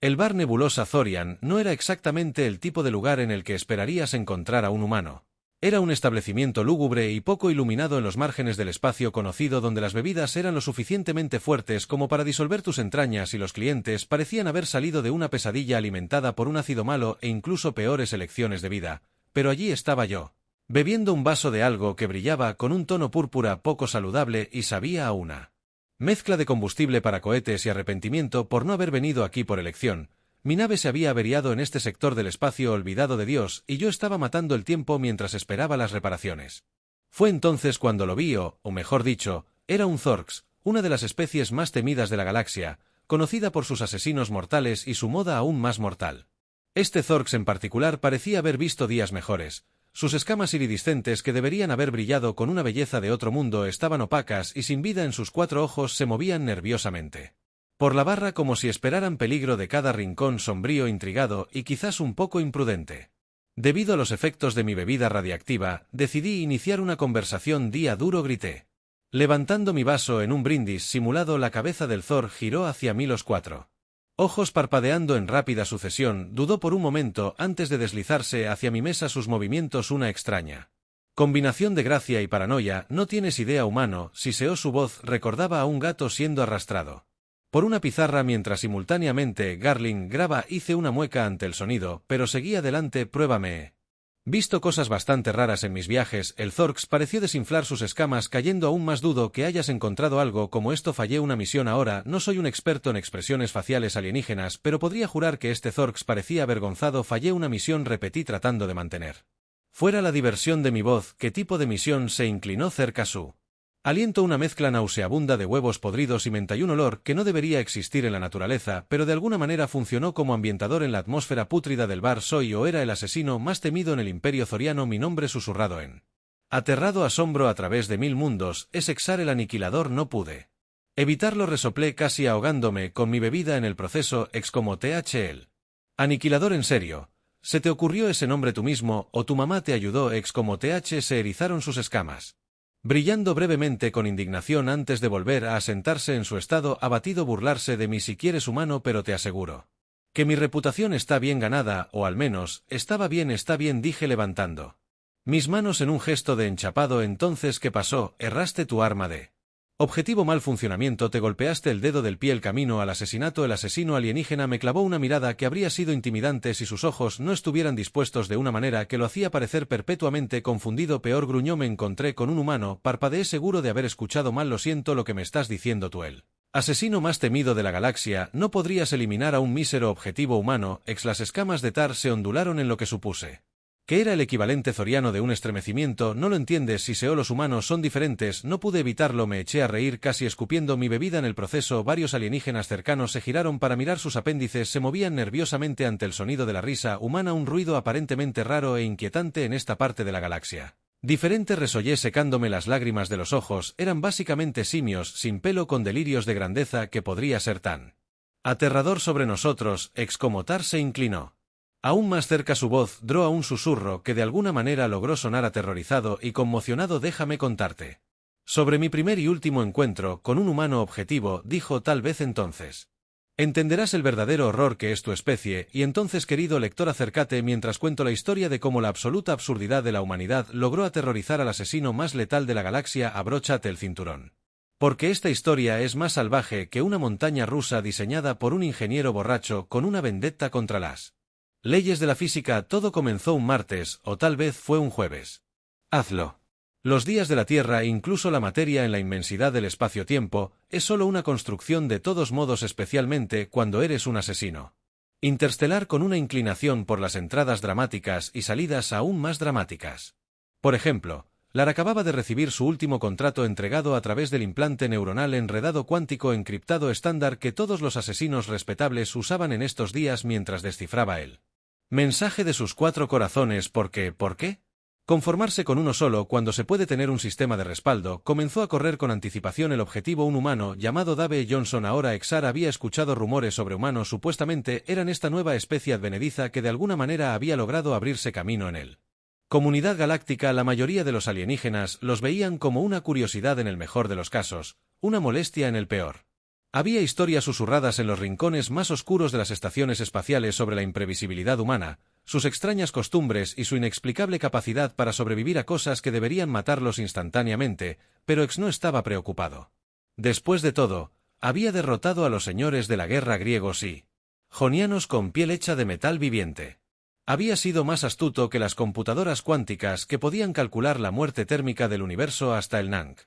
El bar Nebulosa Zorian no era exactamente el tipo de lugar en el que esperarías encontrar a un humano. Era un establecimiento lúgubre y poco iluminado en los márgenes del espacio conocido donde las bebidas eran lo suficientemente fuertes como para disolver tus entrañas y los clientes parecían haber salido de una pesadilla alimentada por un ácido malo e incluso peores elecciones de vida. Pero allí estaba yo, bebiendo un vaso de algo que brillaba con un tono púrpura poco saludable y sabía a una mezcla de combustible para cohetes y arrepentimiento por no haber venido aquí por elección. Mi nave se había averiado en este sector del espacio olvidado de Dios y yo estaba matando el tiempo mientras esperaba las reparaciones. Fue entonces cuando lo vi o mejor dicho, era un Zorx, una de las especies más temidas de la galaxia, conocida por sus asesinos mortales y su moda aún más mortal. Este Zorx en particular parecía haber visto días mejores. Sus escamas iridiscentes que deberían haber brillado con una belleza de otro mundo estaban opacas y sin vida en sus 4 ojos se movían nerviosamente por la barra como si esperaran peligro de cada rincón sombrío, intrigado y quizás un poco imprudente. Debido a los efectos de mi bebida radiactiva, decidí iniciar una conversación. Día duro, grité. Levantando mi vaso en un brindis simulado, la cabeza del Thor giró hacia mí, los 4 ojos parpadeando en rápida sucesión. Dudó por un momento antes de deslizarse hacia mi mesa, sus movimientos una extraña combinación de gracia y paranoia. No tienes idea, humano, siseó su voz, recordaba a un gato siendo arrastrado por una pizarra mientras simultáneamente Garling graba. Hice una mueca ante el sonido, pero seguí adelante. Pruébame. Visto cosas bastante raras en mis viajes. El Zorx pareció desinflar sus escamas, cayendo aún más. Dudo que hayas encontrado algo como esto. Fallé una misión ahora. No soy un experto en expresiones faciales alienígenas, pero podría jurar que este Zorx parecía avergonzado. Fallé una misión, repetí tratando de mantener fuera la diversión de mi voz. ¿Qué tipo de misión? Se inclinó cerca su aliento, una mezcla nauseabunda de huevos podridos y menta y un olor que no debería existir en la naturaleza, pero de alguna manera funcionó como ambientador en la atmósfera pútrida del bar. Soy o era el asesino más temido en el Imperio Zoriano. Mi nombre susurrado en aterrado asombro a través de 1000 mundos. Es Exar el Aniquilador. No pude evitarlo, resoplé casi ahogándome con mi bebida en el proceso. Ex como THL. Aniquilador, ¿en serio? ¿Se te ocurrió ese nombre tú mismo o tu mamá te ayudó? Ex como TH. Se erizaron sus escamas, brillando brevemente con indignación antes de volver a asentarse en su estado abatido. Burlarse de mí si quieres, humano, pero te aseguro que mi reputación está bien ganada, o al menos, está bien, dije levantando mis manos en un gesto de enchapado. Entonces, ¿qué pasó? Erraste tu arma de objetivo. Mal funcionamiento. Te golpeaste el dedo del pie. El camino al asesinato. El asesino alienígena me clavó una mirada que habría sido intimidante si sus ojos no estuvieran dispuestos de una manera que lo hacía parecer perpetuamente confundido. Peor, gruñó. Me encontré con un humano. Parpadeé, seguro de haber escuchado mal. Lo siento. Lo que me estás diciendo tú, el asesino más temido de la galaxia, no podrías eliminar a un mísero objetivo humano. Ex. Las escamas de Tar se ondularon en lo que supuse que era el equivalente zoriano de un estremecimiento. No lo entiendes, siseó. Los humanos son diferentes. No pude evitarlo. Me eché a reír casi escupiendo mi bebida en el proceso. Varios alienígenas cercanos se giraron para mirar sus apéndices. Se movían nerviosamente ante el sonido de la risa humana, un ruido aparentemente raro e inquietante en esta parte de la galaxia. Diferente, resollé secándome las lágrimas de los ojos. Eran básicamente simios sin pelo con delirios de grandeza. Que podría ser tan aterrador sobre nosotros. Ex como Tar se inclinó aún más cerca, su voz dró a un susurro que de alguna manera logró sonar aterrorizado y conmocionado. Déjame contarte sobre mi primer y último encuentro con un humano objetivo, dijo. Tal vez entonces entenderás el verdadero horror que es tu especie. Y entonces, querido lector, acércate mientras cuento la historia de cómo la absoluta absurdidad de la humanidad logró aterrorizar al asesino más letal de la galaxia. Abróchate el cinturón, porque esta historia es más salvaje que una montaña rusa diseñada por un ingeniero borracho con una vendetta contra las leyes de la física. Todo comenzó un martes, o tal vez fue un jueves. Hazlo. Los días de la Tierra, incluso la materia en la inmensidad del espacio-tiempo, es solo una construcción. De todos modos, especialmente cuando eres un asesino interestelar con una inclinación por las entradas dramáticas y salidas aún más dramáticas. Por ejemplo, Lara acababa de recibir su último contrato entregado a través del implante neuronal enredado cuántico encriptado estándar que todos los asesinos respetables usaban en estos días mientras descifraba el mensaje de sus 4 corazones. ¿Por qué? Conformarse con uno solo cuando se puede tener un sistema de respaldo. Comenzó a correr con anticipación el objetivo, un humano llamado Dave Johnson. Ahora Exar había escuchado rumores sobre humanos. Supuestamente eran esta nueva especie advenediza que de alguna manera había logrado abrirse camino en él. Comunidad galáctica. La mayoría de los alienígenas los veían como una curiosidad en el mejor de los casos, una molestia en el peor. Había historias susurradas en los rincones más oscuros de las estaciones espaciales sobre la imprevisibilidad humana, sus extrañas costumbres y su inexplicable capacidad para sobrevivir a cosas que deberían matarlos instantáneamente, pero X no estaba preocupado. Después de todo, había derrotado a los señores de la guerra griegos y jonianos con piel hecha de metal viviente. Había sido más astuto que las computadoras cuánticas que podían calcular la muerte térmica del universo hasta el Nank.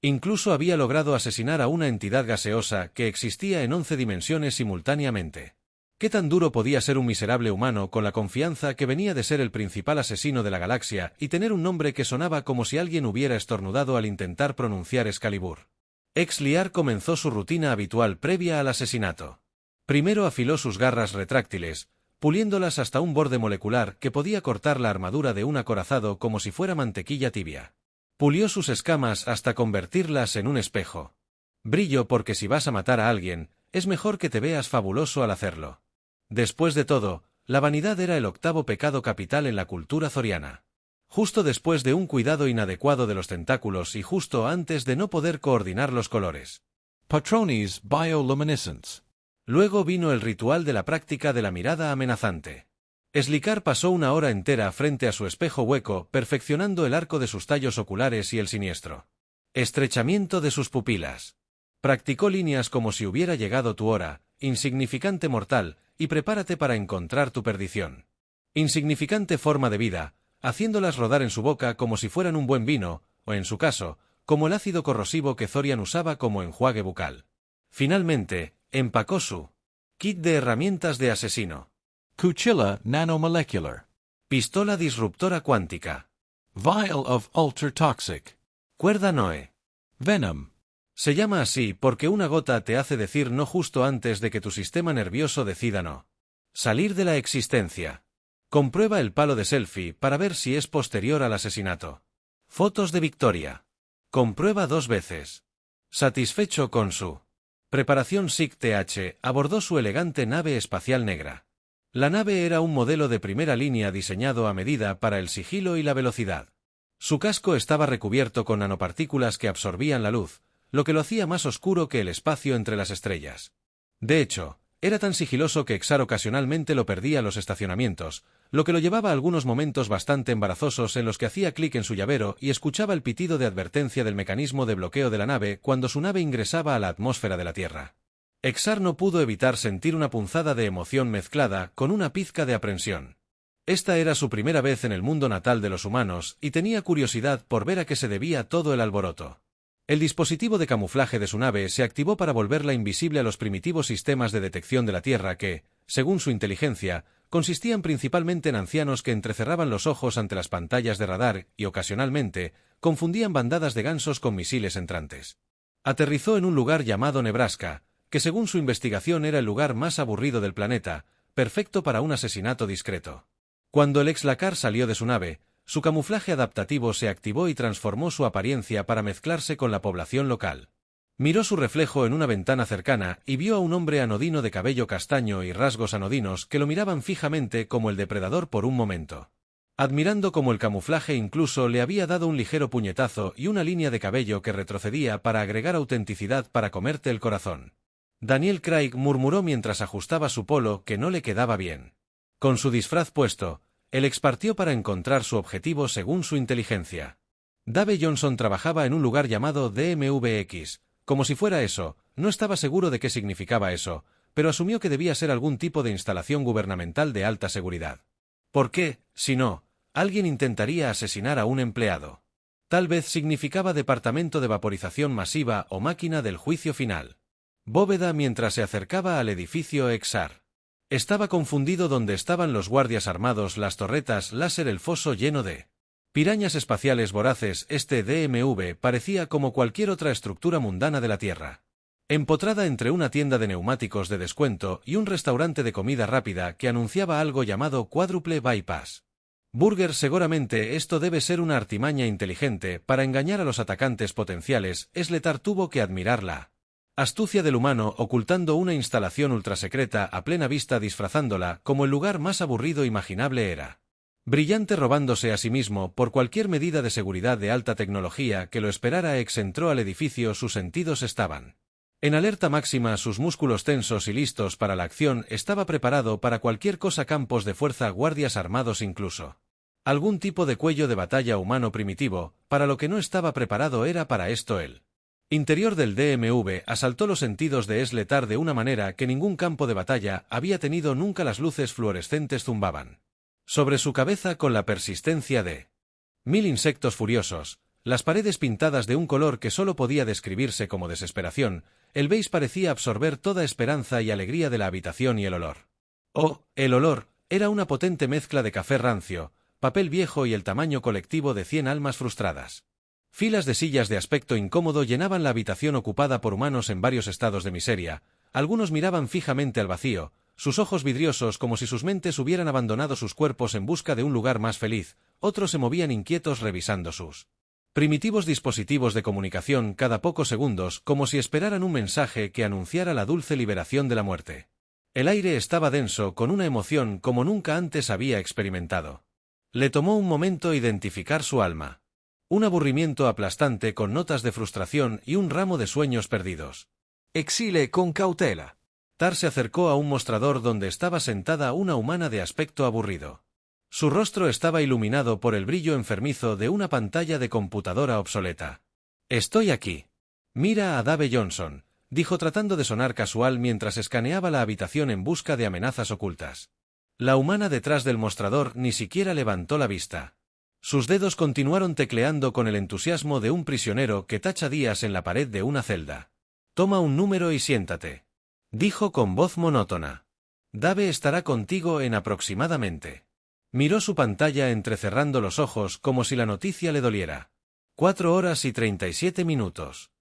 Incluso había logrado asesinar a una entidad gaseosa que existía en 11 dimensiones simultáneamente. ¿Qué tan duro podía ser un miserable humano con la confianza que venía de ser el principal asesino de la galaxia y tener un nombre que sonaba como si alguien hubiera estornudado al intentar pronunciar Excalibur? Ex-Liar comenzó su rutina habitual previa al asesinato. Primero afiló sus garras retráctiles, puliéndolas hasta un borde molecular que podía cortar la armadura de un acorazado como si fuera mantequilla tibia. Pulió sus escamas hasta convertirlas en un espejo. Brillo porque si vas a matar a alguien, es mejor que te veas fabuloso al hacerlo. Después de todo, la vanidad era el octavo pecado capital en la cultura zoriana. Justo después de un cuidado inadecuado de los tentáculos y justo antes de no poder coordinar los colores. Patroni's bioluminescence. Luego vino el ritual de la práctica de la mirada amenazante. Slikar pasó una hora entera frente a su espejo hueco, perfeccionando el arco de sus tallos oculares y el siniestro estrechamiento de sus pupilas. Practicó líneas como si hubiera llegado tu hora, insignificante mortal, y prepárate para encontrar tu perdición. Insignificante forma de vida, haciéndolas rodar en su boca como si fueran un buen vino, o en su caso, como el ácido corrosivo que Zorian usaba como enjuague bucal. Finalmente, empacó su kit de herramientas de asesino. Cuchilla nanomolecular. Pistola disruptora cuántica. Vial of ultra-toxic. Cuerda Noe. Venom. Se llama así porque una gota te hace decir no justo antes de que tu sistema nervioso decida no. Salir de la existencia. Comprueba el palo de selfie para ver si es posterior al asesinato. Fotos de Victoria. Comprueba 2 veces. Satisfecho con su preparación, SIG-TH abordó su elegante nave espacial negra. La nave era un modelo de primera línea diseñado a medida para el sigilo y la velocidad. Su casco estaba recubierto con nanopartículas que absorbían la luz, lo que lo hacía más oscuro que el espacio entre las estrellas. De hecho, era tan sigiloso que Exar ocasionalmente lo perdía en los estacionamientos, lo que lo llevaba a algunos momentos bastante embarazosos en los que hacía clic en su llavero y escuchaba el pitido de advertencia del mecanismo de bloqueo de la nave cuando su nave ingresaba a la atmósfera de la Tierra. Exar no pudo evitar sentir una punzada de emoción mezclada con una pizca de aprensión. Esta era su primera vez en el mundo natal de los humanos y tenía curiosidad por ver a qué se debía todo el alboroto. El dispositivo de camuflaje de su nave se activó para volverla invisible a los primitivos sistemas de detección de la Tierra que, según su inteligencia, consistían principalmente en ancianos que entrecerraban los ojos ante las pantallas de radar y, ocasionalmente, confundían bandadas de gansos con misiles entrantes. Aterrizó en un lugar llamado Nebraska, que según su investigación era el lugar más aburrido del planeta, perfecto para un asesinato discreto. Cuando el ex-Lacar salió de su nave, su camuflaje adaptativo se activó y transformó su apariencia para mezclarse con la población local. Miró su reflejo en una ventana cercana y vio a un hombre anodino de cabello castaño y rasgos anodinos que lo miraban fijamente como el depredador por un momento. Admirando cómo el camuflaje incluso le había dado un ligero puñetazo y una línea de cabello que retrocedía para agregar autenticidad para comerte el corazón. Daniel Craig murmuró mientras ajustaba su polo que no le quedaba bien. Con su disfraz puesto, el ex partió para encontrar su objetivo según su inteligencia. Dave Johnson trabajaba en un lugar llamado DMVX, como si fuera eso, no estaba seguro de qué significaba eso, pero asumió que debía ser algún tipo de instalación gubernamental de alta seguridad. ¿Por qué, si no, alguien intentaría asesinar a un empleado? Tal vez significaba departamento de vaporización masiva o máquina del juicio final. Bóveda mientras se acercaba al edificio Exar. Estaba confundido donde estaban los guardias armados, las torretas láser, el foso lleno de pirañas espaciales voraces. Este DMV parecía como cualquier otra estructura mundana de la Tierra. Empotrada entre una tienda de neumáticos de descuento y un restaurante de comida rápida que anunciaba algo llamado Cuádruple Bypass Burger. Seguramente esto debe ser una artimaña inteligente para engañar a los atacantes potenciales. Sletar tuvo que admirarla. Astucia del humano ocultando una instalación ultrasecreta a plena vista, disfrazándola como el lugar más aburrido imaginable era. Brillante, robándose a sí mismo por cualquier medida de seguridad de alta tecnología que lo esperara. Entró al edificio, sus sentidos estaban En alerta máxima, sus músculos tensos y listos para la acción, estaba preparado para cualquier cosa, campos de fuerza, guardias armados incluso. Algún tipo de cuello de batalla humano primitivo, para lo que no estaba preparado era para esto él. Interior del DMV asaltó los sentidos de Sletar de una manera que ningún campo de batalla había tenido nunca. Las luces fluorescentes zumbaban sobre su cabeza con la persistencia de 1000 insectos furiosos, las paredes pintadas de un color que solo podía describirse como desesperación, el beige parecía absorber toda esperanza y alegría de la habitación y el olor. Oh, el olor, era una potente mezcla de café rancio, papel viejo y el tamaño colectivo de 100 almas frustradas. Filas de sillas de aspecto incómodo llenaban la habitación ocupada por humanos en varios estados de miseria. Algunos miraban fijamente al vacío, sus ojos vidriosos como si sus mentes hubieran abandonado sus cuerpos en busca de un lugar más feliz. Otros se movían inquietos revisando sus primitivos dispositivos de comunicación cada pocos segundos, como si esperaran un mensaje que anunciara la dulce liberación de la muerte. El aire estaba denso, con una emoción como nunca antes había experimentado. Le tomó un momento identificar su alma. Un aburrimiento aplastante con notas de frustración y un ramo de sueños perdidos. Exile con cautela. Tar se acercó a un mostrador donde estaba sentada una humana de aspecto aburrido. Su rostro estaba iluminado por el brillo enfermizo de una pantalla de computadora obsoleta. «Estoy aquí. Mira a Dave Johnson», dijo tratando de sonar casual mientras escaneaba la habitación en busca de amenazas ocultas. La humana detrás del mostrador ni siquiera levantó la vista. Sus dedos continuaron tecleando con el entusiasmo de un prisionero que tacha días en la pared de una celda. «Toma un número y siéntate», dijo con voz monótona. «Dave estará contigo en aproximadamente». Miró su pantalla entrecerrando los ojos como si la noticia le doliera. 4 horas y 37 minutos.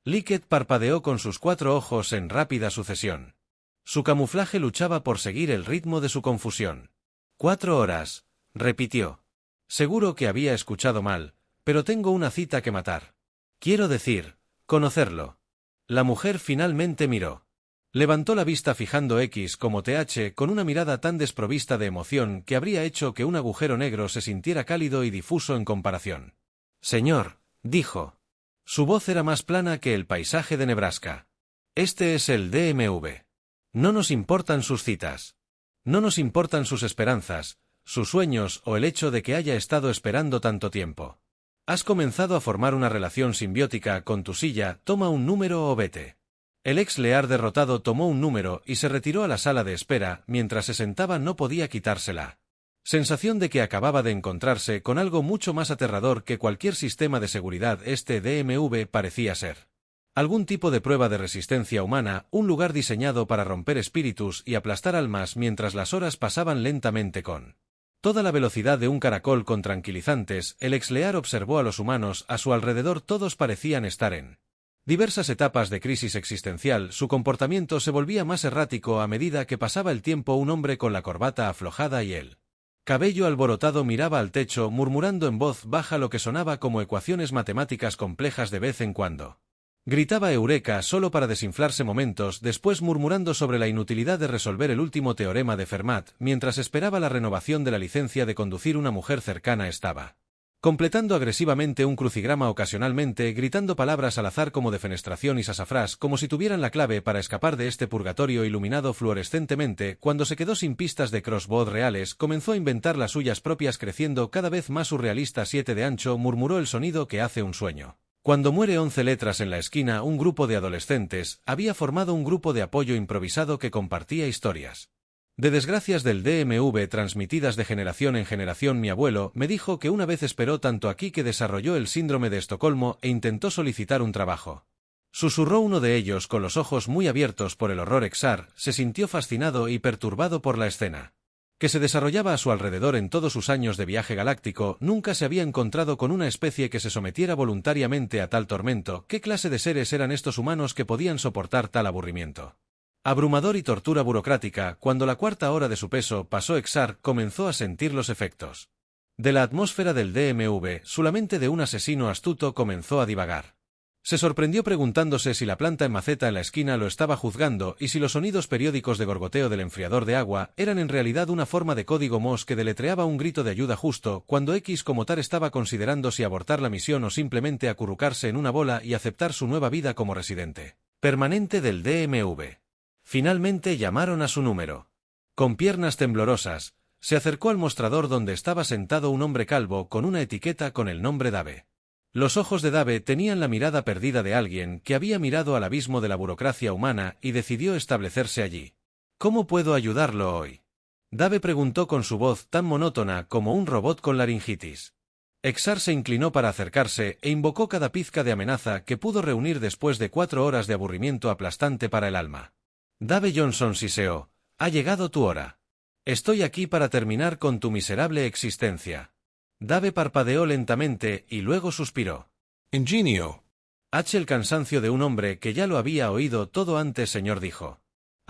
Lickett parpadeó con sus 4 ojos en rápida sucesión. Su camuflaje luchaba por seguir el ritmo de su confusión. 4 horas, repitió. Seguro que había escuchado mal, pero tengo una cita que matar. Quiero decir, conocerlo. La mujer finalmente miró. Levantó la vista fijando X como TH con una mirada tan desprovista de emoción que habría hecho que un agujero negro se sintiera cálido y difuso en comparación. «Señor», dijo. Su voz era más plana que el paisaje de Nebraska. «Este es el DMV. No nos importan sus citas. No nos importan sus esperanzas, sus sueños o el hecho de que haya estado esperando tanto tiempo. Has comenzado a formar una relación simbiótica con tu silla, toma un número o vete». El ex Lear derrotado tomó un número y se retiró a la sala de espera. Mientras se sentaba no podía quitársela sensación de que acababa de encontrarse con algo mucho más aterrador que cualquier sistema de seguridad. Este DMV parecía ser algún tipo de prueba de resistencia humana, un lugar diseñado para romper espíritus y aplastar almas mientras las horas pasaban lentamente con toda la velocidad de un caracol con tranquilizantes. El ex Lear observó a los humanos a su alrededor. Todos parecían estar en diversas etapas de crisis existencial. Su comportamiento se volvía más errático a medida que pasaba el tiempo. Un hombre con la corbata aflojada y el cabello alborotado miraba al techo murmurando en voz baja lo que sonaba como ecuaciones matemáticas complejas. De vez en cuando gritaba eureka solo para desinflarse momentos después, murmurando sobre la inutilidad de resolver el último teorema de Fermat. Mientras esperaba la renovación de la licencia de conducir, una mujer cercana estaba completando agresivamente un crucigrama, ocasionalmente gritando palabras al azar como defenestración y sasafrás, como si tuvieran la clave para escapar de este purgatorio iluminado fluorescentemente. Cuando se quedó sin pistas de crossbow reales, comenzó a inventar las suyas propias, creciendo cada vez más surrealista. 7 de ancho, murmuró el sonido que hace un sueño. Cuando muere 11 letras en la esquina. Un grupo de adolescentes había formado un grupo de apoyo improvisado que compartía historias de desgracias del DMV transmitidas de generación en generación. Mi abuelo me dijo que una vez esperó tanto aquí que desarrolló el síndrome de Estocolmo e intentó solicitar un trabajo. Susurró uno de ellos con los ojos muy abiertos por el horror. Exar se sintió fascinado y perturbado por la escena que se desarrollaba a su alrededor. En todos sus años de viaje galáctico nunca se había encontrado con una especie que se sometiera voluntariamente a tal tormento. ¿Qué clase de seres eran estos humanos que podían soportar tal aburrimiento abrumador y tortura burocrática? Cuando la 4ª hora de su peso pasó, Exar comenzó a sentir los efectos de la atmósfera del DMV. Su mente de un asesino astuto comenzó a divagar. Se sorprendió preguntándose si la planta en maceta en la esquina lo estaba juzgando y si los sonidos periódicos de gorgoteo del enfriador de agua eran en realidad una forma de código Morse que deletreaba un grito de ayuda justo cuando X como tal estaba considerando si abortar la misión o simplemente acurrucarse en una bola y aceptar su nueva vida como residente. Permanente del DMV. Finalmente llamaron a su número. Con piernas temblorosas, se acercó al mostrador donde estaba sentado un hombre calvo con una etiqueta con el nombre Dave. Los ojos de Dave tenían la mirada perdida de alguien que había mirado al abismo de la burocracia humana y decidió establecerse allí. ¿Cómo puedo ayudarlo hoy? Dave preguntó con su voz tan monótona como un robot con laringitis. Exar se inclinó para acercarse e invocó cada pizca de amenaza que pudo reunir después de 4 horas de aburrimiento aplastante para el alma. Dave Johnson siseó, ha llegado tu hora. Estoy aquí para terminar con tu miserable existencia. Dave parpadeó lentamente y luego suspiró. Ingenio. El cansancio de un hombre que ya lo había oído todo antes, señor, dijo.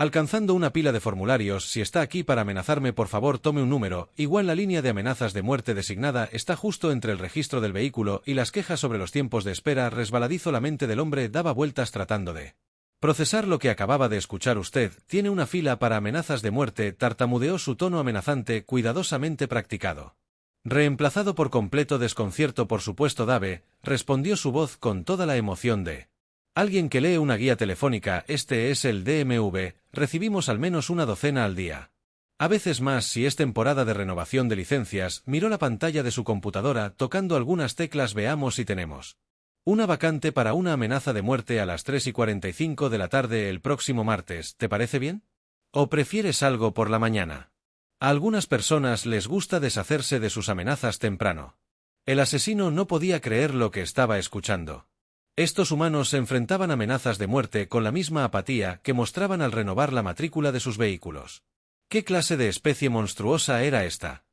Alcanzando una pila de formularios, si está aquí para amenazarme, por favor tome un número, igual la línea de amenazas de muerte designada está justo entre el registro del vehículo y las quejas sobre los tiempos de espera. Resbaladizo, la mente del hombre daba vueltas tratando de procesar lo que acababa de escuchar. Usted tiene una fila para amenazas de muerte, tartamudeó, su tono amenazante, cuidadosamente practicado. Reemplazado por completo desconcierto, por supuesto, Dave, respondió su voz con toda la emoción de alguien que lee una guía telefónica. Este es el DMV, recibimos al menos una docena al día. A veces más si es temporada de renovación de licencias. Miró la pantalla de su computadora, tocando algunas teclas. Veamos si tenemos una vacante para una amenaza de muerte a las 3:45 de la tarde el próximo martes. ¿Te parece bien? ¿O prefieres algo por la mañana? A algunas personas les gusta deshacerse de sus amenazas temprano. El asesino no podía creer lo que estaba escuchando. Estos humanos se enfrentaban a amenazas de muerte con la misma apatía que mostraban al renovar la matrícula de sus vehículos. ¿Qué clase de especie monstruosa era esta?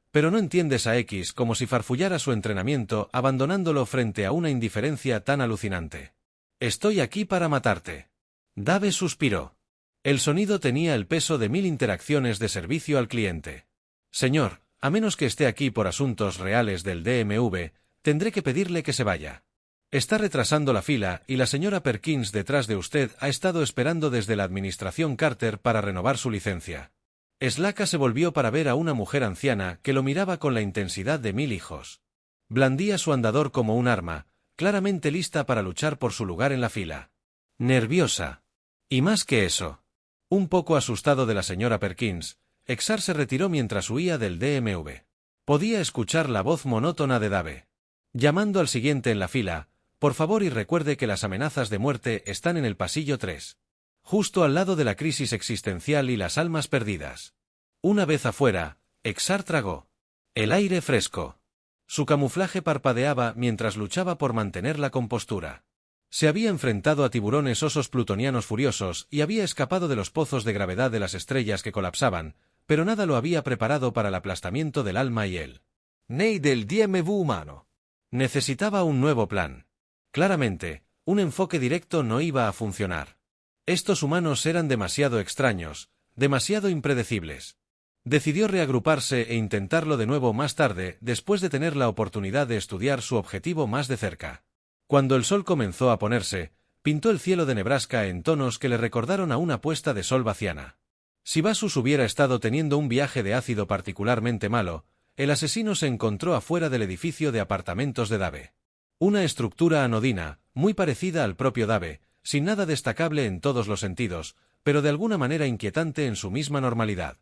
Pero no entiendes a X, como si farfullara su entrenamiento, abandonándolo frente a una indiferencia tan alucinante. Estoy aquí para matarte. Dave suspiró. El sonido tenía el peso de 1000 interacciones de servicio al cliente. Señor, a menos que esté aquí por asuntos reales del DMV, tendré que pedirle que se vaya. Está retrasando la fila y la señora Perkins detrás de usted ha estado esperando desde la administración Carter para renovar su licencia. Slaca se volvió para ver a una mujer anciana que lo miraba con la intensidad de 1000 hijos. Blandía su andador como un arma, claramente lista para luchar por su lugar en la fila. Nerviosa. Y más que eso. Un poco asustado de la señora Perkins, Exar se retiró mientras huía del DMV. Podía escuchar la voz monótona de Dave. Llamando al siguiente en la fila, por favor, y recuerde que las amenazas de muerte están en el pasillo 3. Justo al lado de la crisis existencial y las almas perdidas. Una vez afuera, Exar tragó el aire fresco. Su camuflaje parpadeaba mientras luchaba por mantener la compostura. Se había enfrentado a tiburones osos plutonianos furiosos y había escapado de los pozos de gravedad de las estrellas que colapsaban, pero nada lo había preparado para el aplastamiento del alma y el Ney del DMV humano. Necesitaba un nuevo plan. Claramente, un enfoque directo no iba a funcionar. Estos humanos eran demasiado extraños, demasiado impredecibles. Decidió reagruparse e intentarlo de nuevo más tarde, después de tener la oportunidad de estudiar su objetivo más de cerca. Cuando el sol comenzó a ponerse, pintó el cielo de Nebraska en tonos que le recordaron a una puesta de sol vaciana. Si Basus hubiera estado teniendo un viaje de ácido particularmente malo, el asesino se encontró afuera del edificio de apartamentos de Dave. Una estructura anodina, muy parecida al propio Dave, sin nada destacable en todos los sentidos, pero de alguna manera inquietante en su misma normalidad.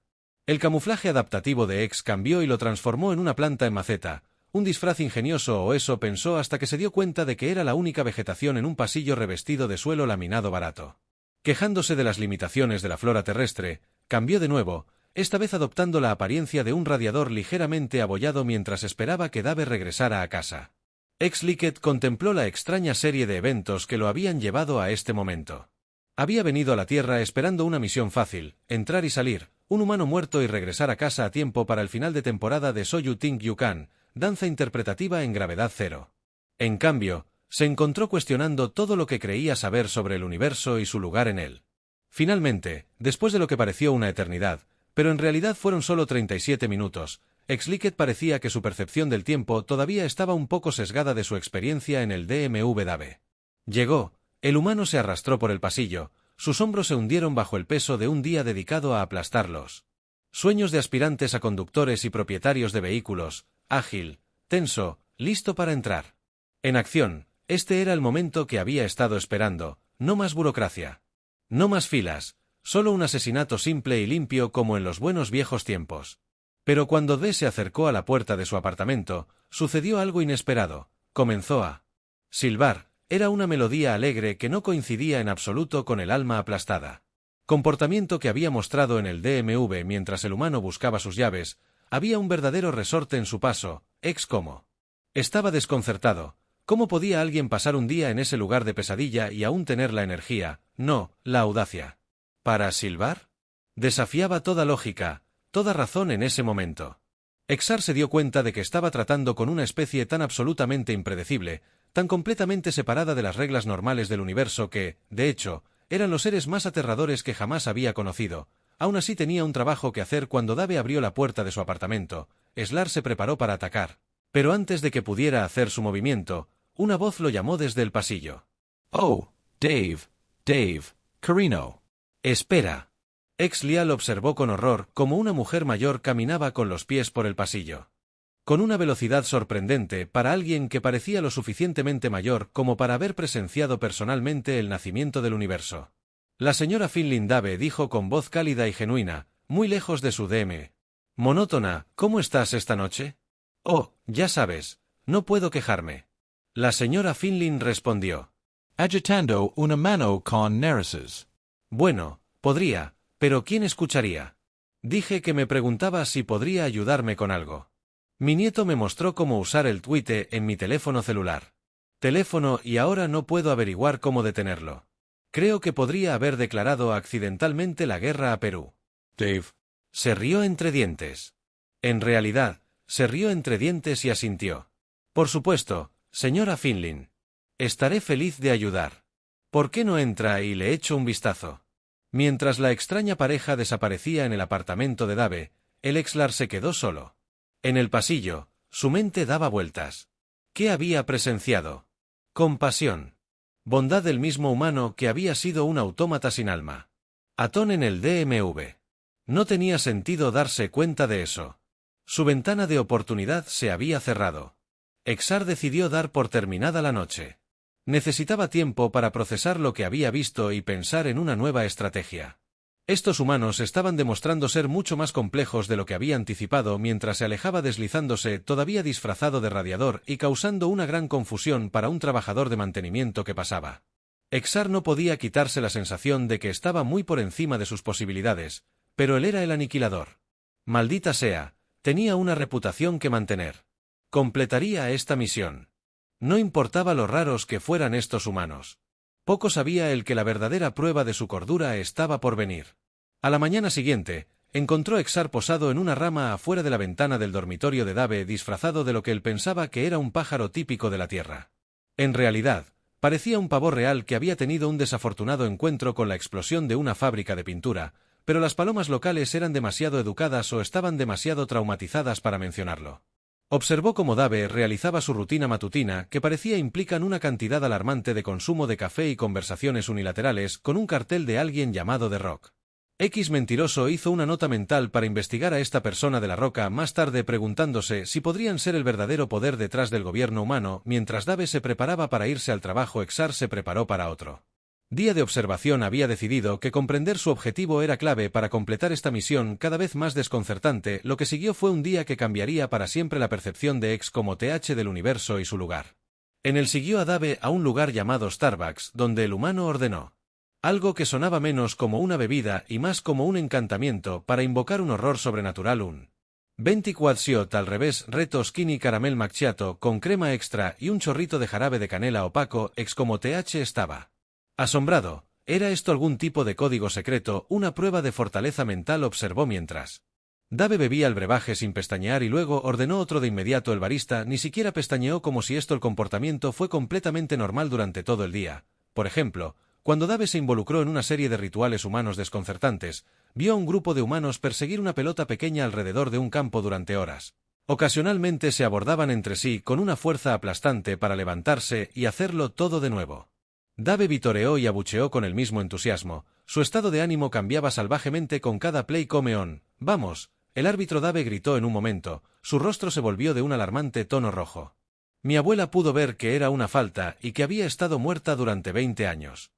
El camuflaje adaptativo de X cambió y lo transformó en una planta en maceta, un disfraz ingenioso, o eso pensó hasta que se dio cuenta de que era la única vegetación en un pasillo revestido de suelo laminado barato. Quejándose de las limitaciones de la flora terrestre, cambió de nuevo, esta vez adoptando la apariencia de un radiador ligeramente abollado mientras esperaba que Dave regresara a casa. Ex-Licket contempló la extraña serie de eventos que lo habían llevado a este momento. Había venido a la Tierra esperando una misión fácil, entrar y salir, un humano muerto y regresar a casa a tiempo para el final de temporada de So You Think You Can, danza interpretativa en gravedad cero. En cambio, se encontró cuestionando todo lo que creía saber sobre el universo y su lugar en él. Finalmente, después de lo que pareció una eternidad, pero en realidad fueron solo 37 minutos, Ex-Licket parecía que su percepción del tiempo todavía estaba un poco sesgada de su experiencia en el DMV Dave. Llegó, el humano se arrastró por el pasillo, sus hombros se hundieron bajo el peso de un día dedicado a aplastarlos. Sueños de aspirantes a conductores y propietarios de vehículos, ágil, tenso, listo para entrar. En acción, este era el momento que había estado esperando, no más burocracia. No más filas, solo un asesinato simple y limpio como en los buenos viejos tiempos. Pero cuando Dave se acercó a la puerta de su apartamento, sucedió algo inesperado. Comenzó a silbar. Era una melodía alegre que no coincidía en absoluto con el alma aplastada. Comportamiento que había mostrado en el DMV mientras el humano buscaba sus llaves. Había un verdadero resorte en su paso. ¿Cómo? Estaba desconcertado. ¿Cómo podía alguien pasar un día en ese lugar de pesadilla y aún tener la energía, no, la audacia? ¿Para silbar? Desafiaba toda lógica, toda razón en ese momento. Exar se dio cuenta de que estaba tratando con una especie tan absolutamente impredecible, tan completamente separada de las reglas normales del universo que, de hecho, eran los seres más aterradores que jamás había conocido. Aún así tenía un trabajo que hacer cuando Dave abrió la puerta de su apartamento. Slar se preparó para atacar. Pero antes de que pudiera hacer su movimiento, una voz lo llamó desde el pasillo. Oh, Dave, Carino. Espera. Lial observó con horror cómo una mujer mayor caminaba con los pies por el pasillo. Con una velocidad sorprendente para alguien que parecía lo suficientemente mayor como para haber presenciado personalmente el nacimiento del universo. La señora Finlin Dave dijo con voz cálida y genuina, muy lejos de su DM. Monótona, ¿cómo estás esta noche? Oh, ya sabes, no puedo quejarme. La señora Finlin respondió. Agitando una mano con narices. Bueno, podría, pero ¿quién escucharía? Dije que me preguntaba si podría ayudarme con algo. Mi nieto me mostró cómo usar el Twitter en mi teléfono celular. Teléfono y ahora no puedo averiguar cómo detenerlo. Creo que podría haber declarado accidentalmente la guerra a Perú. Dave. Se rió entre dientes. En realidad, se rió entre dientes y asintió. Por supuesto, señora Finlin. Estaré feliz de ayudar. ¿Por qué no entra y le echo un vistazo? Mientras la extraña pareja desaparecía en el apartamento de Dave, el Xlar se quedó solo. En el pasillo, su mente daba vueltas. ¿Qué había presenciado? Compasión. Bondad del mismo humano que había sido un autómata sin alma. Atón en el DMV. No tenía sentido darse cuenta de eso. Su ventana de oportunidad se había cerrado. Exar decidió dar por terminada la noche. Necesitaba tiempo para procesar lo que había visto y pensar en una nueva estrategia. Estos humanos estaban demostrando ser mucho más complejos de lo que había anticipado mientras se alejaba deslizándose todavía disfrazado de radiador y causando una gran confusión para un trabajador de mantenimiento que pasaba. Exar no podía quitarse la sensación de que estaba muy por encima de sus posibilidades, pero él era el aniquilador. Maldita sea, tenía una reputación que mantener. Completaría esta misión. No importaba lo raros que fueran estos humanos. Poco sabía él que la verdadera prueba de su cordura estaba por venir. A la mañana siguiente, encontró Exar posado en una rama afuera de la ventana del dormitorio de Dave disfrazado de lo que él pensaba que era un pájaro típico de la tierra. En realidad, parecía un pavo real que había tenido un desafortunado encuentro con la explosión de una fábrica de pintura, pero las palomas locales eran demasiado educadas o estaban demasiado traumatizadas para mencionarlo. Observó cómo Dave realizaba su rutina matutina que parecía implicar una cantidad alarmante de consumo de café y conversaciones unilaterales con un cartel de alguien llamado The Rock. Mentiroso hizo una nota mental para investigar a esta persona de la roca más tarde preguntándose si podrían ser el verdadero poder detrás del gobierno humano. Mientras Dave se preparaba para irse al trabajo, Exar se preparó para otro día de observación. Había decidido que comprender su objetivo era clave para completar esta misión cada vez más desconcertante. Lo que siguió fue un día que cambiaría para siempre la percepción de X como TH del universo y su lugar. En él siguió a Dave a un lugar llamado Starbucks, donde el humano ordenó algo que sonaba menos como una bebida y más como un encantamiento para invocar un horror sobrenatural. Un 24 shot al revés reto skinny caramel macchiato con crema extra y un chorrito de jarabe de canela opaco. X como TH estaba asombrado. ¿Era esto algún tipo de código secreto, una prueba de fortaleza mental? Observó mientras Dave bebía el brebaje sin pestañear y luego ordenó otro de inmediato. El barista ni siquiera pestañeó, como si esto. El comportamiento fue completamente normal durante todo el día. Por ejemplo, cuando Dave se involucró en una serie de rituales humanos desconcertantes, vio a un grupo de humanos perseguir una pelota pequeña alrededor de un campo durante horas. Ocasionalmente se abordaban entre sí con una fuerza aplastante para levantarse y hacerlo todo de nuevo. Dave vitoreó y abucheó con el mismo entusiasmo. Su estado de ánimo cambiaba salvajemente con cada play come on. «Vamos», el árbitro Dave gritó en un momento. Su rostro se volvió de un alarmante tono rojo. Mi abuela pudo ver que era una falta y que había estado muerta durante 20 años.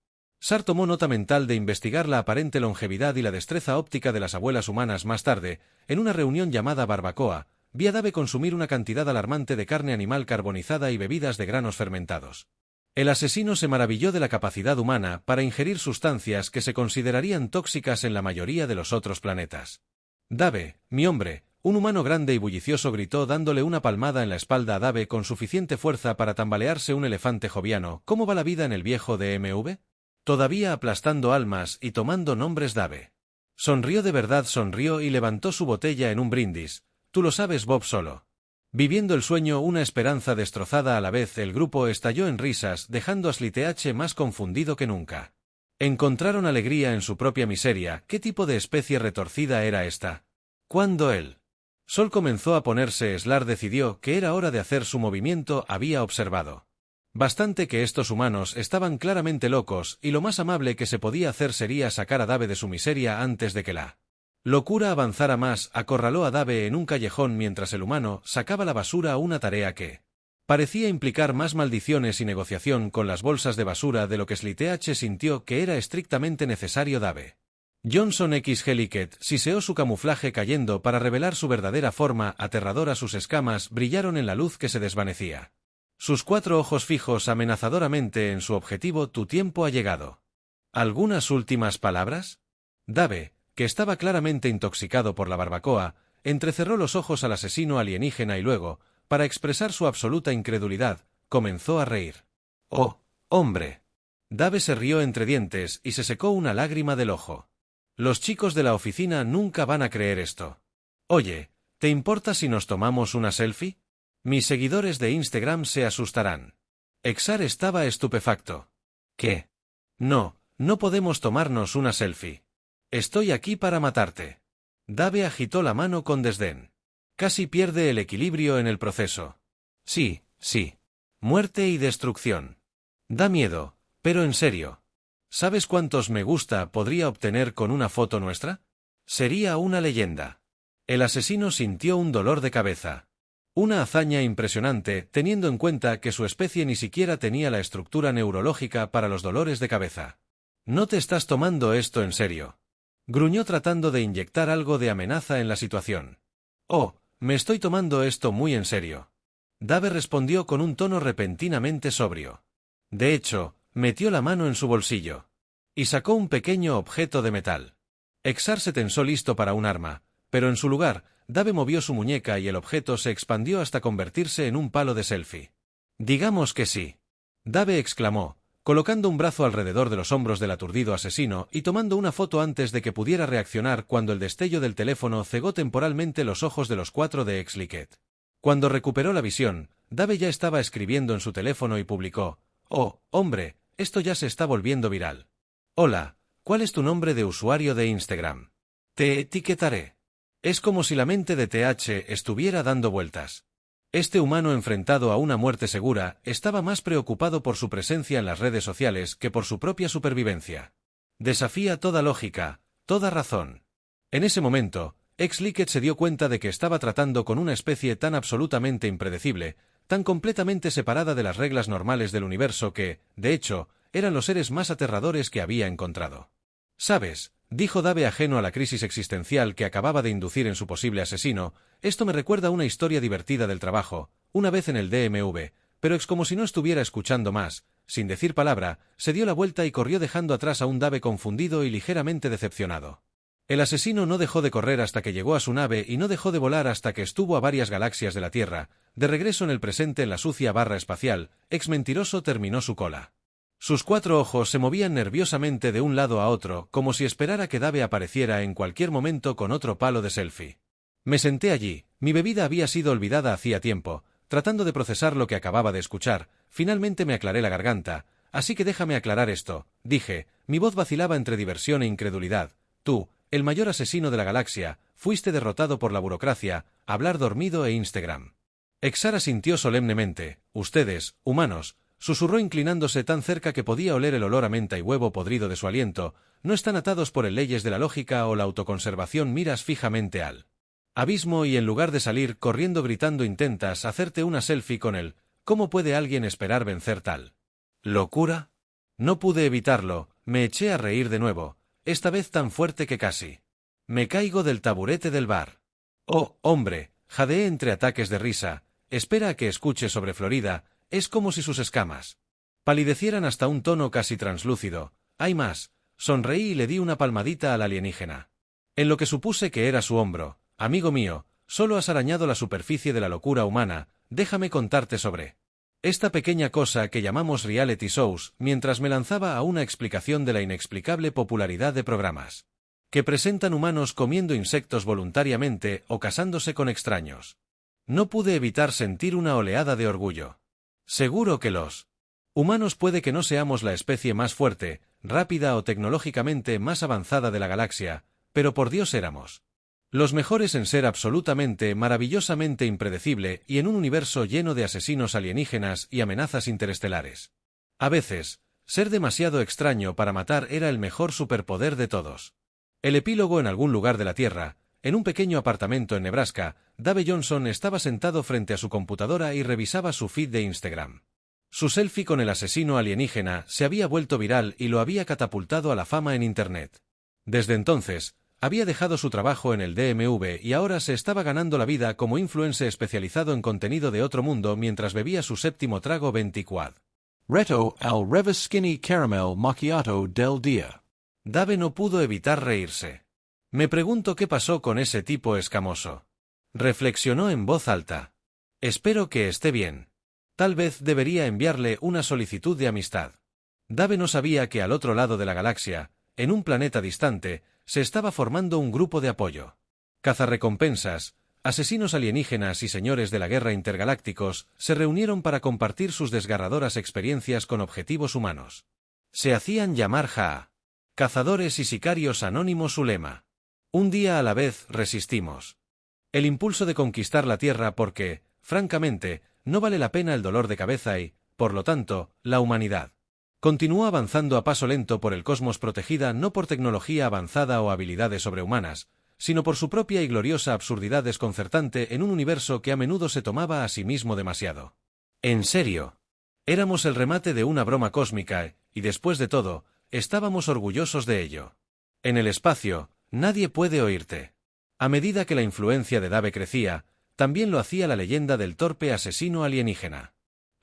Sar tomó nota mental de investigar la aparente longevidad y la destreza óptica de las abuelas humanas más tarde, en una reunión llamada barbacoa, vi a Dave consumir una cantidad alarmante de carne animal carbonizada y bebidas de granos fermentados. El asesino se maravilló de la capacidad humana para ingerir sustancias que se considerarían tóxicas en la mayoría de los otros planetas. Dave, mi hombre, un humano grande y bullicioso gritó dándole una palmada en la espalda a Dave con suficiente fuerza para tambalearse un elefante joviano. ¿Cómo va la vida en el viejo DMV? Todavía aplastando almas y tomando nombres. Dave sonrió de verdad, sonrió y levantó su botella en un brindis. Tú lo sabes, Bob Solo. Viviendo el sueño, una esperanza destrozada a la vez. El grupo estalló en risas, dejando a Sly más confundido que nunca. Encontraron alegría en su propia miseria. ¿Qué tipo de especie retorcida era esta? Cuando el sol comenzó a ponerse, Slar decidió que era hora de hacer su movimiento. Había observado bastante que estos humanos estaban claramente locos, y lo más amable que se podía hacer sería sacar a Dave de su miseria antes de que la locura avanzara más. Acorraló a Dave en un callejón mientras el humano sacaba la basura, una tarea que parecía implicar más maldiciones y negociación con las bolsas de basura de lo que Sly sintió que era estrictamente necesario. Dave Johnson X. Heliket siseó su camuflaje cayendo para revelar su verdadera forma aterradora. Sus escamas brillaron en la luz que se desvanecía. Sus 4 ojos fijos amenazadoramente en su objetivo. Tu tiempo ha llegado. ¿Algunas últimas palabras? Dave, que estaba claramente intoxicado por la barbacoa, entrecerró los ojos al asesino alienígena y luego, para expresar su absoluta incredulidad, comenzó a reír. ¡Oh, hombre! Dave se rió entre dientes y se secó una lágrima del ojo. Los chicos de la oficina nunca van a creer esto. Oye, ¿te importa si nos tomamos una selfie? Mis seguidores de Instagram se asustarán. Exar estaba estupefacto. ¿Qué? No, no podemos tomarnos una selfie. Estoy aquí para matarte. Dave agitó la mano con desdén. Casi pierde el equilibrio en el proceso. Sí, sí. Muerte y destrucción. Da miedo, pero en serio. ¿Sabes cuántos me gusta podría obtener con una foto nuestra? Sería una leyenda. El asesino sintió un dolor de cabeza. Una hazaña impresionante, teniendo en cuenta que su especie ni siquiera tenía la estructura neurológica para los dolores de cabeza. ¿No te estás tomando esto en serio? Gruñó tratando de inyectar algo de amenaza en la situación. Oh, me estoy tomando esto muy en serio. Dave respondió con un tono repentinamente sobrio. De hecho, metió la mano en su bolsillo y sacó un pequeño objeto de metal. Exar se tensó listo para un arma, pero en su lugar, Dave movió su muñeca y el objeto se expandió hasta convertirse en un palo de selfie. Digamos que sí. Dave exclamó, colocando un brazo alrededor de los hombros del aturdido asesino y tomando una foto antes de que pudiera reaccionar cuando el destello del teléfono cegó temporalmente los ojos de los 4 de Exliket. Cuando recuperó la visión, Dave ya estaba escribiendo en su teléfono y publicó, «Oh, hombre, esto ya se está volviendo viral. Hola, ¿cuál es tu nombre de usuario de Instagram? Te etiquetaré». Es como si la mente de TH estuviera dando vueltas. Este humano enfrentado a una muerte segura estaba más preocupado por su presencia en las redes sociales que por su propia supervivencia. Desafía toda lógica, toda razón. En ese momento, Exliket se dio cuenta de que estaba tratando con una especie tan absolutamente impredecible, tan completamente separada de las reglas normales del universo que, de hecho, eran los seres más aterradores que había encontrado. ¿Sabes?, dijo Dave ajeno a la crisis existencial que acababa de inducir en su posible asesino, esto me recuerda una historia divertida del trabajo, una vez en el DMV, pero es como si no estuviera escuchando más. Sin decir palabra, se dio la vuelta y corrió dejando atrás a un Dave confundido y ligeramente decepcionado. El asesino no dejó de correr hasta que llegó a su nave y no dejó de volar hasta que estuvo a varias galaxias de la Tierra. De regreso en el presente en la sucia barra espacial, ex mentiroso terminó su cola. Sus 4 ojos se movían nerviosamente de un lado a otro, como si esperara que Dave apareciera en cualquier momento con otro palo de selfie. Me senté allí, mi bebida había sido olvidada hacía tiempo, tratando de procesar lo que acababa de escuchar. Finalmente me aclaré la garganta. Así que déjame aclarar esto, dije, mi voz vacilaba entre diversión e incredulidad. Tú, el mayor asesino de la galaxia, fuiste derrotado por la burocracia, hablar dormido e Instagram. Exar asintió solemnemente. Ustedes, humanos, susurró inclinándose tan cerca que podía oler el olor a menta y huevo podrido de su aliento, no están atados por el leyes de la lógica o la autoconservación. Miras fijamente al abismo y en lugar de salir corriendo gritando intentas hacerte una selfie con él. ¿Cómo puede alguien esperar vencer tal locura? No pude evitarlo, Me eché a reír de nuevo, esta vez tan fuerte que casi me caigo del taburete del bar. Oh, hombre, jadeé entre ataques de risa, espera a que escuche sobre Florida, es como si sus escamas palidecieran hasta un tono casi translúcido. Hay más, sonreí y le di una palmadita al alienígena. En lo que supuse que era su hombro. Amigo mío, solo has arañado la superficie de la locura humana, déjame contarte sobre esta pequeña cosa que llamamos reality shows, mientras me lanzaba a una explicación de la inexplicable popularidad de programas que presentan humanos comiendo insectos voluntariamente o casándose con extraños. No pude evitar sentir una oleada de orgullo. Seguro que los humanos puede que no seamos la especie más fuerte, rápida o tecnológicamente más avanzada de la galaxia, pero por Dios éramos los mejores en ser absolutamente, maravillosamente impredecible y en un universo lleno de asesinos alienígenas y amenazas interestelares. A veces, ser demasiado extraño para matar era el mejor superpoder de todos. El epílogo en algún lugar de la Tierra, en un pequeño apartamento en Nebraska, Dave Johnson estaba sentado frente a su computadora y revisaba su feed de Instagram. Su selfie con el asesino alienígena se había vuelto viral y lo había catapultado a la fama en Internet. Desde entonces, había dejado su trabajo en el DMV y ahora se estaba ganando la vida como influencer especializado en contenido de otro mundo mientras bebía su séptimo trago 24. Reto al Reva Skinny Caramel Macchiato del Día. Dave no pudo evitar reírse. Me pregunto qué pasó con ese tipo escamoso. Reflexionó en voz alta. Espero que esté bien. Tal vez debería enviarle una solicitud de amistad. Dave no sabía que al otro lado de la galaxia, en un planeta distante, se estaba formando un grupo de apoyo. Cazarrecompensas, asesinos alienígenas y señores de la guerra intergalácticos se reunieron para compartir sus desgarradoras experiencias con objetivos humanos. Se hacían llamar JA. Cazadores y sicarios anónimos. Su lema. Un día a la vez resistimos. El impulso de conquistar la Tierra porque, francamente, no vale la pena el dolor de cabeza y, por lo tanto, la humanidad continuó avanzando a paso lento por el cosmos protegida no por tecnología avanzada o habilidades sobrehumanas, sino por su propia y gloriosa absurdidad desconcertante en un universo que a menudo se tomaba a sí mismo demasiado en serio. Éramos el remate de una broma cósmica, y después de todo, estábamos orgullosos de ello. En el espacio, nadie puede oírte. A medida que la influencia de Dave crecía, también lo hacía la leyenda del torpe asesino alienígena.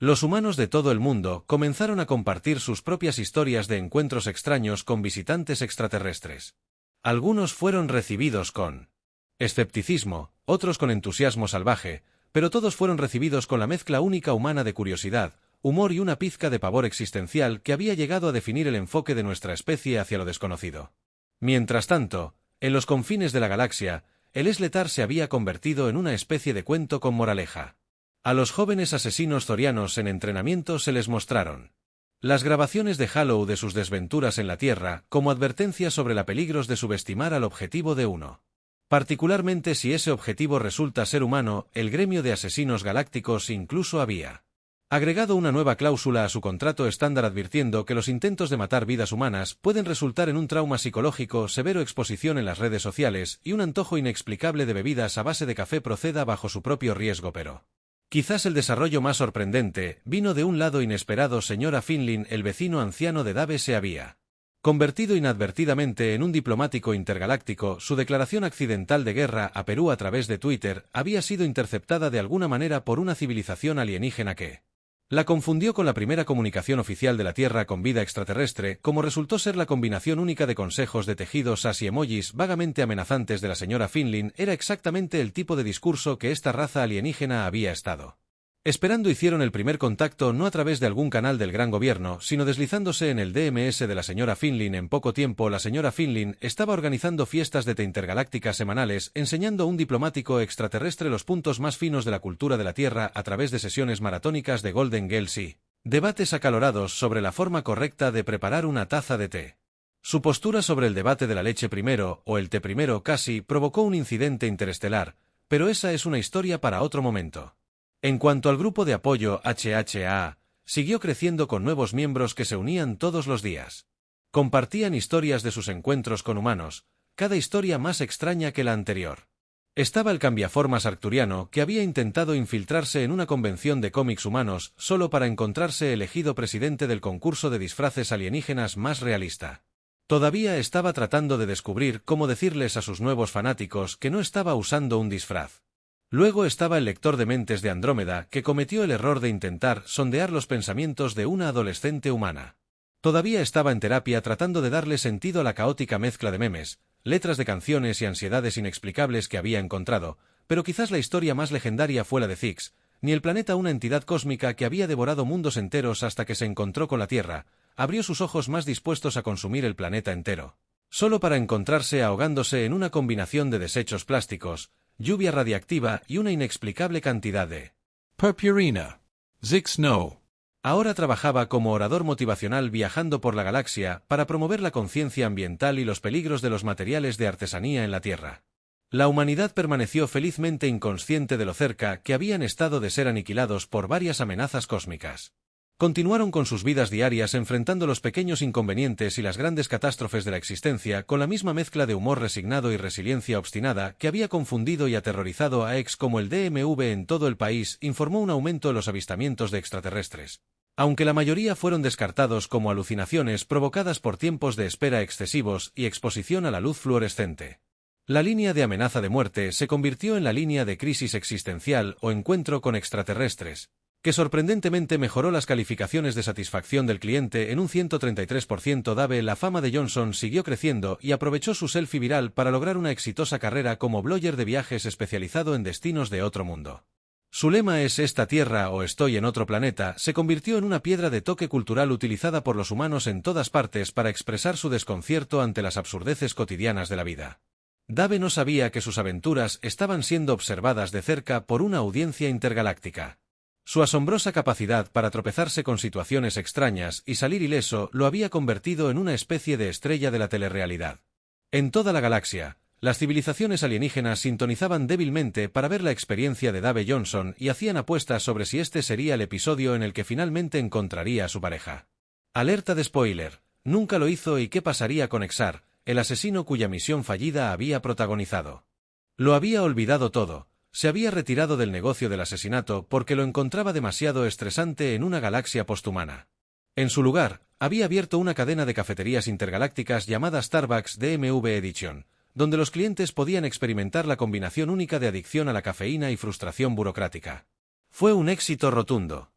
Los humanos de todo el mundo comenzaron a compartir sus propias historias de encuentros extraños con visitantes extraterrestres. Algunos fueron recibidos con escepticismo, otros con entusiasmo salvaje, pero todos fueron recibidos con la mezcla única humana de curiosidad, humor y una pizca de pavor existencial que había llegado a definir el enfoque de nuestra especie hacia lo desconocido. Mientras tanto, en los confines de la galaxia, el Sletar se había convertido en una especie de cuento con moraleja. A los jóvenes asesinos zorianos en entrenamiento se les mostraron las grabaciones de Halo de sus desventuras en la Tierra como advertencia sobre la peligros de subestimar al objetivo de uno. Particularmente si ese objetivo resulta ser humano, el gremio de asesinos galácticos incluso había agregado una nueva cláusula a su contrato estándar advirtiendo que los intentos de matar vidas humanas pueden resultar en un trauma psicológico, severo exposición en las redes sociales y un antojo inexplicable de bebidas a base de café proceda bajo su propio riesgo, pero quizás el desarrollo más sorprendente vino de un lado inesperado. Señora Finlin, el vecino anciano de Dave, se había convertido inadvertidamente en un diplomático intergaláctico. Su declaración accidental de guerra a Perú a través de Twitter había sido interceptada de alguna manera por una civilización alienígena que la confundió con la primera comunicación oficial de la Tierra con vida extraterrestre, como resultó ser la combinación única de consejos de tejidos y emojis vagamente amenazantes de la señora Finlin. Era exactamente el tipo de discurso que esta raza alienígena había estado esperando. Hicieron el primer contacto no a través de algún canal del gran gobierno, sino deslizándose en el DMS de la señora Finlin. En poco tiempo, la señora Finlin estaba organizando fiestas de té intergalácticas semanales, enseñando a un diplomático extraterrestre los puntos más finos de la cultura de la Tierra a través de sesiones maratónicas de Golden Girls y debates acalorados sobre la forma correcta de preparar una taza de té. Su postura sobre el debate de la leche primero o el té primero casi provocó un incidente interestelar, pero esa es una historia para otro momento. En cuanto al grupo de apoyo HHA, siguió creciendo con nuevos miembros que se unían todos los días. Compartían historias de sus encuentros con humanos, cada historia más extraña que la anterior. Estaba el cambiaformas arcturiano, que había intentado infiltrarse en una convención de cómics humanos solo para encontrarse elegido presidente del concurso de disfraces alienígenas más realista. Todavía estaba tratando de descubrir cómo decirles a sus nuevos fanáticos que no estaba usando un disfraz. Luego estaba el lector de mentes de Andrómeda, que cometió el error de intentar sondear los pensamientos de una adolescente humana. Todavía estaba en terapia tratando de darle sentido a la caótica mezcla de memes, letras de canciones y ansiedades inexplicables que había encontrado, pero quizás la historia más legendaria fue la de Zyx, ni el planeta una entidad cósmica que había devorado mundos enteros hasta que se encontró con la Tierra, abrió sus ojos más dispuestos a consumir el planeta entero. Solo para encontrarse ahogándose en una combinación de desechos plásticos, lluvia radiactiva y una inexplicable cantidad de purpurina. Zyx no. Ahora trabajaba como orador motivacional viajando por la galaxia para promover la conciencia ambiental y los peligros de los materiales de artesanía en la Tierra. La humanidad permaneció felizmente inconsciente de lo cerca que habían estado de ser aniquilados por varias amenazas cósmicas. Continuaron con sus vidas diarias enfrentando los pequeños inconvenientes y las grandes catástrofes de la existencia con la misma mezcla de humor resignado y resiliencia obstinada que había confundido y aterrorizado a ex como el DMV en todo el país informó un aumento en los avistamientos de extraterrestres. Aunque la mayoría fueron descartados como alucinaciones provocadas por tiempos de espera excesivos y exposición a la luz fluorescente. La línea de amenaza de muerte se convirtió en la línea de crisis existencial o encuentro con extraterrestres, que sorprendentemente mejoró las calificaciones de satisfacción del cliente en un 133%. Dave la fama de Johnson siguió creciendo y aprovechó su selfie viral para lograr una exitosa carrera como blogger de viajes especializado en destinos de otro mundo. Su lema es «Esta tierra o estoy en otro planeta» se convirtió en una piedra de toque cultural utilizada por los humanos en todas partes para expresar su desconcierto ante las absurdeces cotidianas de la vida. Dave no sabía que sus aventuras estaban siendo observadas de cerca por una audiencia intergaláctica. Su asombrosa capacidad para tropezarse con situaciones extrañas y salir ileso lo había convertido en una especie de estrella de la telerrealidad. En toda la galaxia, las civilizaciones alienígenas sintonizaban débilmente para ver la experiencia de Dave Johnson y hacían apuestas sobre si este sería el episodio en el que finalmente encontraría a su pareja. Alerta de spoiler, nunca lo hizo y qué pasaría con Exar, el asesino cuya misión fallida había protagonizado. Lo había olvidado todo. Se había retirado del negocio del asesinato porque lo encontraba demasiado estresante en una galaxia posthumana. En su lugar, había abierto una cadena de cafeterías intergalácticas llamada Starbucks DMV Edition, donde los clientes podían experimentar la combinación única de adicción a la cafeína y frustración burocrática. Fue un éxito rotundo.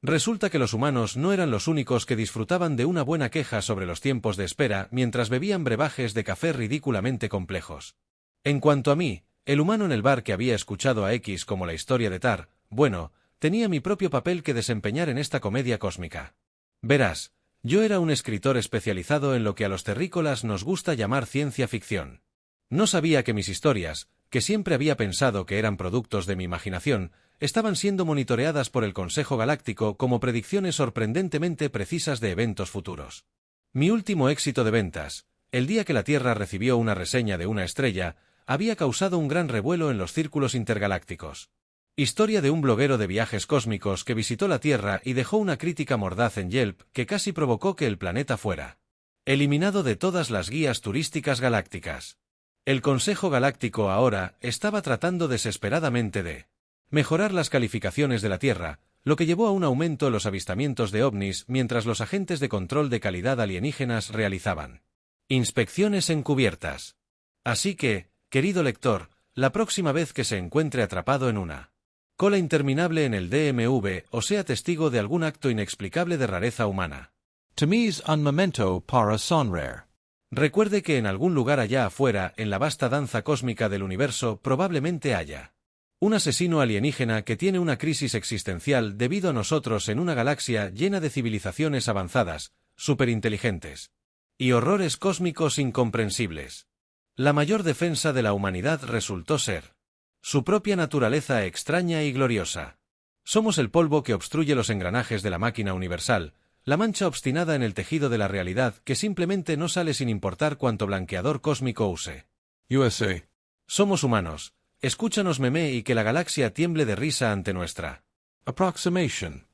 Resulta que los humanos no eran los únicos que disfrutaban de una buena queja sobre los tiempos de espera mientras bebían brebajes de café ridículamente complejos. En cuanto a mí, el humano en el bar que había escuchado a X como la historia de Tar, bueno, tenía mi propio papel que desempeñar en esta comedia cósmica. Verás, yo era un escritor especializado en lo que a los terrícolas nos gusta llamar ciencia ficción. No sabía que mis historias, que siempre había pensado que eran productos de mi imaginación, estaban siendo monitoreadas por el Consejo Galáctico como predicciones sorprendentemente precisas de eventos futuros. Mi último éxito de ventas, el día que la Tierra recibió una reseña de una estrella, había causado un gran revuelo en los círculos intergalácticos. Historia de un bloguero de viajes cósmicos que visitó la Tierra y dejó una crítica mordaz en Yelp que casi provocó que el planeta fuera eliminado de todas las guías turísticas galácticas. El Consejo Galáctico ahora estaba tratando desesperadamente de mejorar las calificaciones de la Tierra, lo que llevó a un aumento en los avistamientos de ovnis mientras los agentes de control de calidad alienígenas realizaban inspecciones encubiertas. Así que, querido lector, la próxima vez que se encuentre atrapado en una cola interminable en el DMV o sea testigo de algún acto inexplicable de rareza humana, Temis un momento para sonreír. recuerde que en algún lugar allá afuera, en la vasta danza cósmica del universo, probablemente haya un asesino alienígena que tiene una crisis existencial debido a nosotros en una galaxia llena de civilizaciones avanzadas, superinteligentes y horrores cósmicos incomprensibles. La mayor defensa de la humanidad resultó ser su propia naturaleza extraña y gloriosa. Somos el polvo que obstruye los engranajes de la máquina universal, la mancha obstinada en el tejido de la realidad que simplemente no sale sin importar cuánto blanqueador cósmico use. USA. Somos humanos. Escúchanos meme y que la galaxia tiemble de risa ante nuestra approximation.